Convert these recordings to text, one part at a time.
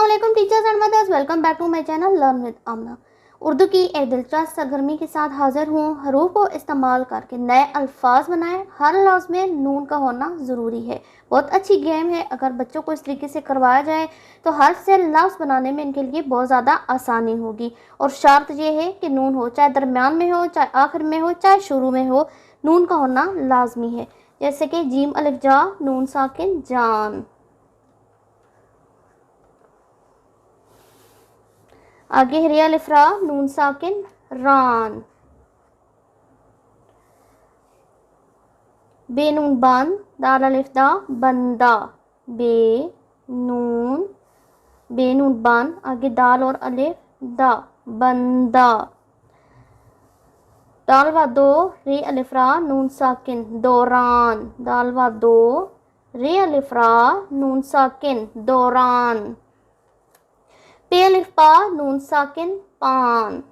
अस्सलामुअलैकुम teachers and mothers, welcome back to my channel learn with Amna. Urdu की एक दिलचस्प सरगर्मी के साथ हाजिर हूँ। हरूफ को इस्तेमाल करके नए अल्फाज बनाएं। हर लफ्ज़ में नून का होना ज़रूरी है। बहुत अच्छी गेम है। अगर बच्चों को इस तरीके से करवाया जाए तो हर से लफ्ज़ बनाने में इनके लिए बहुत ज़्यादा आसानी होगी। और शर्त यह है कि नून हो, चाहे दरमियान में हो, चाहे आखिर में हो, चाहे शुरू में हो, नून का होना लाजमी है। जैसे कि जीम अलिफ जा, नून साकिन जान। आगे रिया अलिफ रा, नून साकिन रान। बे नून बन, दाल अलिफ दा, बंदा। बे नून बन, आगे दाल और अलिफ दा, बंदा। दाल व दो, रे अलिफ रा, नून साकिन दौरान। दाल व दो, रे अलिफ रा, नून साकिन दौरान। पे अलिफ पा, नून साकिन पान।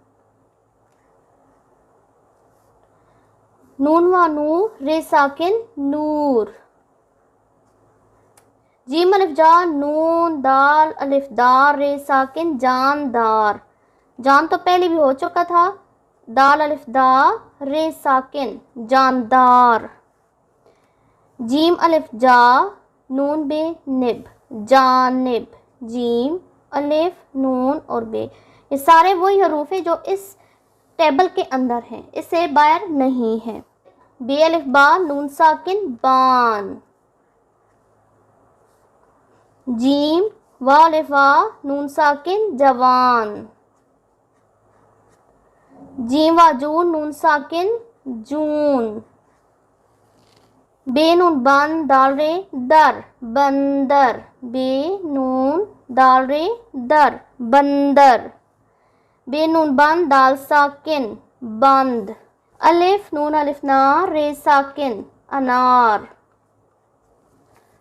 नून व नू, रे साकिन नूर। जीम अलिफ जा, नून दाल अलिफ दार, रे साकिन जानदार। जान तो पहले भी हो चुका था। दाल अलिफ दा, रे साकिन जानदार। जीम अलिफ जा, नून बे निब, जानिब। जीम अलिफ, नून और बे, ये सारे वही हरूफ हैं जो इस टेबल के अंदर हैं, इससे बाहर नहीं है। बे अलिफ बा, नून साकिन बान। जीम वा अलिफ वा, नून साकिन जवान। जीम वा जून, नून साकिन जून। बे नून बन, दाल रे दर, बंदर। बे नून दाल रे दर, बंदर। बे नून बन, दाल साकिन बंद। अलिफ नून अलिफ ना, रे साकिन अनार।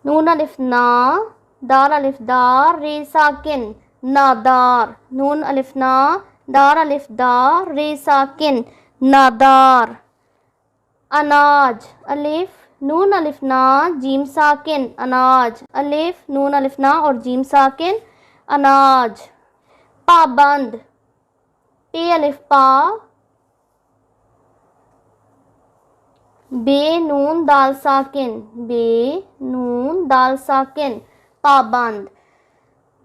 नून अलिफ ना, दाल अलिफ दार, रे साकिन नादार। नून अलिफ ना, दार अलिफ दार, रे साकिन नादार। अनाज अलिफ नून अलिफ ना, जीम साकिन अनाज। अलिफ नून अलिफ ना और जीम साकिन अनाज। पाबंद, पे अलिफ पा, बे नून दाल साकिन, बे नून दाल साकिन पाबंद।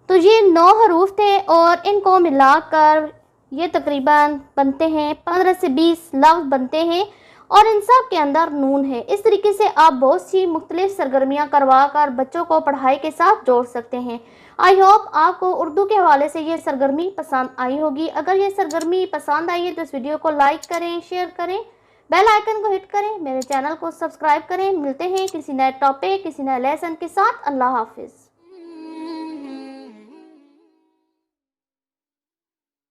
तो ये 9 हरूफ थे और इनको मिलाकर ये तकरीबन बनते हैं 15 से 20 लफ्ज़ बनते हैं और इन सब के अंदर नून है। इस तरीके से आप बहुत सी मुख्तलिफ सरगर्मियाँ करवा कर बच्चों को पढ़ाई के साथ जोड़ सकते हैं। आई होप आपको उर्दू के हवाले से ये सरगर्मी पसंद आई होगी। अगर ये सरगर्मी पसंद आई है तो इस वीडियो को लाइक करें, शेयर करें, बेल आइकन को हिट करें, मेरे चैनल को सब्सक्राइब करें। मिलते हैं किसी नए टॉपिक, किसी नए लेसन के साथ। अल्लाह हाफिज़।